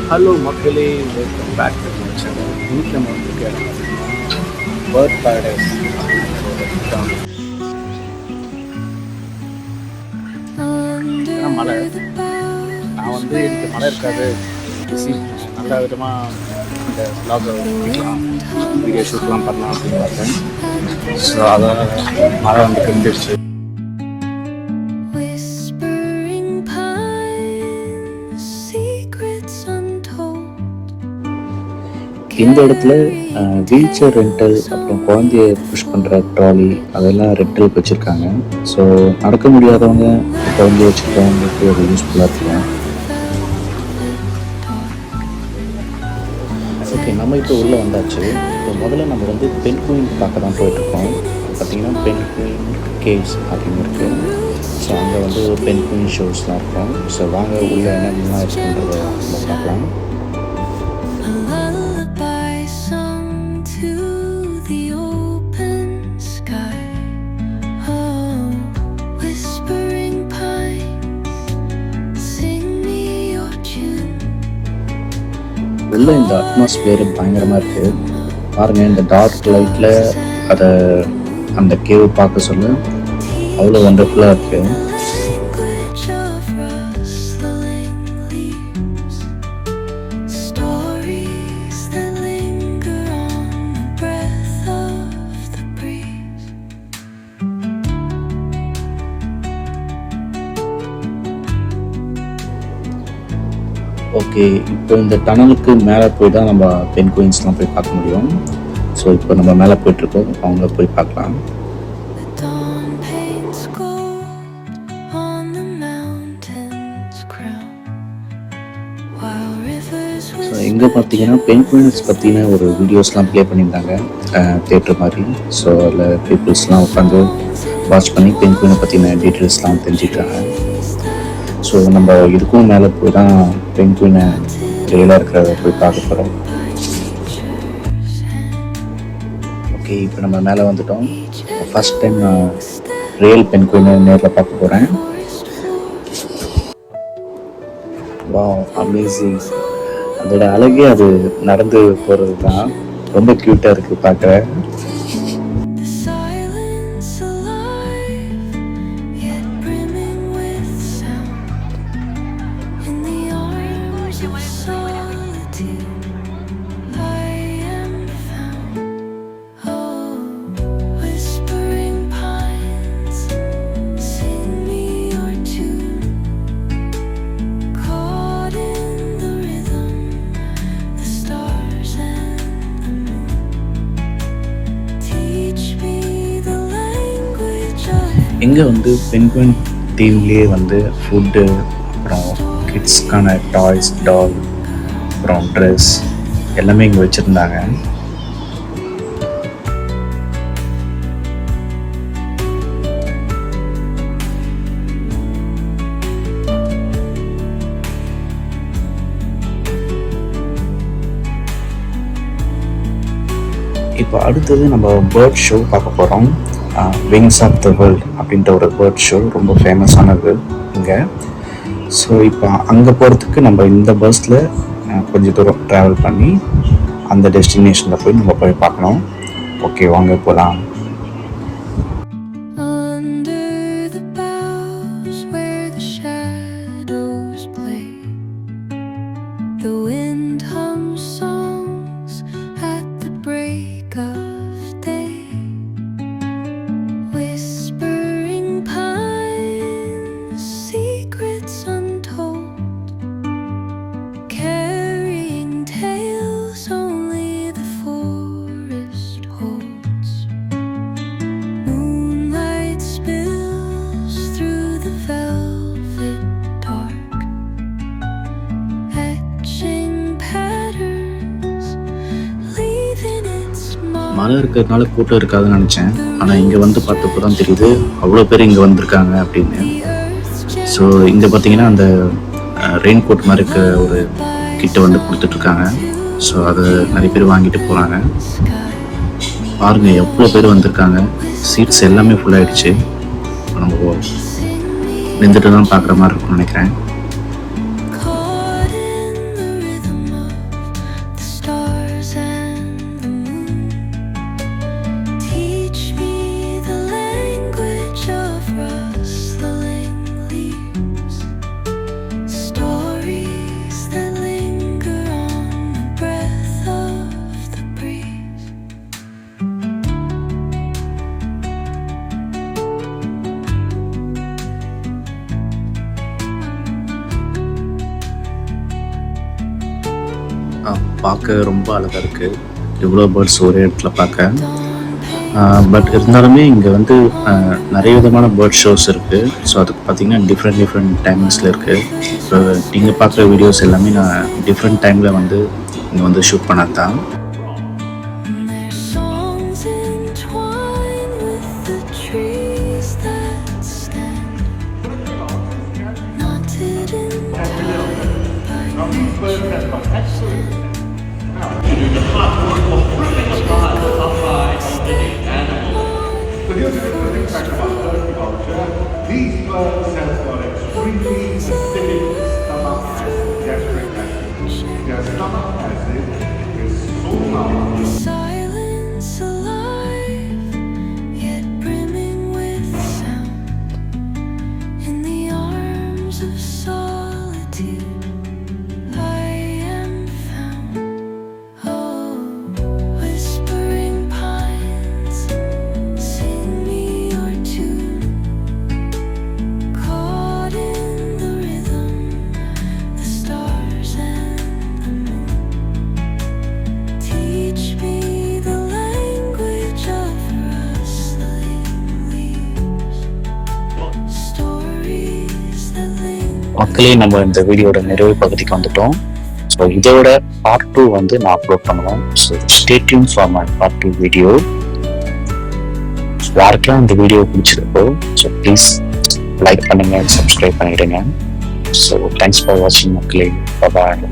Hello மக்களே, welcome back to my channel. இன்னைக்கு நம்ம வந்து பேர்ட் பாரடைஸ் மலை. நான் வந்து எனக்கு மழை இருக்காது, நல்ல விதமாக இந்த vlog வீடியோ ஷூட்லாம் பண்ணலாம் அப்படின்னு பார்த்தேன். ஸோ அதை மழை வந்து கண்டுடுச்சு. இந்த இடத்துல வீல் சேர் ரெண்டல், அப்புறம் குழந்தைய புஷ் பண்ணுற ட்ராலி அதெல்லாம் ரெண்டலுக்கு வச்சுருக்காங்க. ஸோ நடக்க முடியாதவங்க குழந்தைய வச்சுருக்கவங்களுக்கு அது யூஸ்ஃபுல்லாக இருக்கும். ஓகே, நம்ம இப்போ உள்ளே வந்தாச்சு. இப்போ முதல்ல நம்ம வந்து பென்குயின் பார்க்க தான் போயிட்டுருக்கோம். பார்த்திங்கன்னா பென்குயின் கேவ்ஸ் அப்படின்னு இருக்குது. ஸோ அங்கே வந்து பென்குயின் ஷோஸ்லாம் இருக்கும். ஸோ வாங்க உள்ளே என்னென்னலாம் இருக்குன்றதை நம்ம பார்க்கலாம். வெளில இந்த அட்மாஸ்பியர் பயங்கரமாக இருக்குது. பாருங்கள், இந்த டார்க் லைட்டில் அதை அந்த கேவ் பார்க்க சொல்ல அவ்வளோ வண்டர்ஃபுல்லாக இருக்குது. ஓகே, இப்போ இந்த டனலுக்கு மேலே போய் தான் நம்ம பென்குயின்ஸ்லாம் போய் பார்க்க முடியும். ஸோ இப்போ நம்ம மேலே போயிட்டுருக்கோம், அவங்கள போய் பார்க்கலாம். ஸோ இங்கே பார்த்தீங்கன்னா பென்குயின்ஸ் பற்றின ஒரு வீடியோஸ்லாம் ப்ளே பண்ணியிருந்தாங்க தேட்டர் மாதிரி. ஸோ அதில் பீப்புள்ஸ்லாம் உட்காந்து வாட்ச் பண்ணி பென்குயினை பற்றின டீட்டெயில்ஸ்லாம் தெரிஞ்சுக்கிறாங்க. ஸோ நம்ம இதுக்கும் மேலே போய் தான் பென்குயினை ரியலாக இருக்கிறத போய் பார்க்க போகிறோம். ஓகே, இப்போ நம்ம மேலே வந்துட்டோம். ஃபஸ்ட் டைம் நான் ரியல் பென்குயினை நேரில் பார்க்க போகிறேன். Wow, amazing. அதோட அழகே அது நடந்து போகிறது தான். ரொம்ப க்யூட்டாக இருக்குது பார்க்க. இங்கே வந்து பென்குயின் தீம்லேயே வந்து ஃபுட்டு, அப்புறம் கிட்ஸ்க்கான டாய்ஸ், டால், அப்புறம் ட்ரெஸ் எல்லாமே இங்கே வச்சுருந்தாங்க. இப்போ அடுத்தது நம்ம பேர்ட் ஷோ பார்க்க போகிறோம். விங்ஸ் ஆஃப் த வேர்ல்ட் அப்படின்ற ஒரு பேர்ட் ஷோ ரொம்ப ஃபேமஸானது இங்கே. ஸோ இப்போ அங்கே போகிறதுக்கு நம்ம இந்த பஸ்ஸில் கொஞ்சம் தூரம் ட்ராவல் பண்ணி அந்த டெஸ்டினேஷனில் போய் நம்ம போய் பார்க்கணும். ஓகே, வாங்க போகலாம். மழை இருக்கிறதுனால கூட்டம் இருக்காதுன்னு நினச்சேன். ஆனால் இங்கே வந்து பார்த்தப்போ தான் தெரியுது அவ்வளோ பேர் இங்கே வந்திருக்காங்க அப்படின்னு. ஸோ இங்கே பார்த்தீங்கன்னா அந்த ரெயின் கோட் மாதிரி இருக்க ஒரு கிட்ட வந்து கொடுத்துட்ருக்காங்க. ஸோ அதை நிறைய பேர் வாங்கிட்டு போகிறாங்க. பாருங்கள் எவ்வளோ பேர் வந்திருக்காங்க. சீட்ஸ் எல்லாமே ஃபுல்லாகிடுச்சு. நம்ம நின்றுட்டு தான் பார்க்குற மாதிரி இருக்கும்னு நினைக்கிறேன். பார்க்க ரொம்ப அழகாக இருக்குது, இவ்வளோ பேர்ட்ஸ் ஒரே இடத்துல பார்க்க. பட் இருந்தாலுமே இங்கே வந்து நிறைய விதமான பேர்ட் ஷோஸ் இருக்குது. ஸோ அதுக்கு பார்த்திங்கன்னா டிஃப்ரெண்ட் டைமிங்ஸில் இருக்குது. ஸோ நீங்கள் பார்க்குற வீடியோஸ் எல்லாமே நான் டிஃப்ரெண்ட் டைமில் வந்து இங்கே வந்து ஷூட் பண்ணது தான். Here's the interesting fact about turkey culture. These birds have got extremely acidic stomach acid, gastric acid. Their stomach acid is so powerful. Silence alive, yet brimming with sound. In the arms of solitude, I am found. Oh, whispering pines, sing me your tune. Caught in the rhythm, the stars and the moon. Teach me the language of rustling leaves. Stories that linger. மக்களே, நம்ம இந்த வீடியோட நிறைவு பகுதிக்கு வந்துட்டோம். So இதோட part 2 வந்து நான் அப்லோட் பண்ணுவேன். So stay tune for my part 2 video. யாருக்கெல்லாம் இந்த வீடியோ பிடிச்சிருக்கோ ஸோ ப்ளீஸ் லைக் பண்ணுங்க, சப்ஸ்கிரைப் பண்ணிடுங்க. ஸோ தேங்க்ஸ் ஃபார் வாட்சிங் மக்களே. பாய்.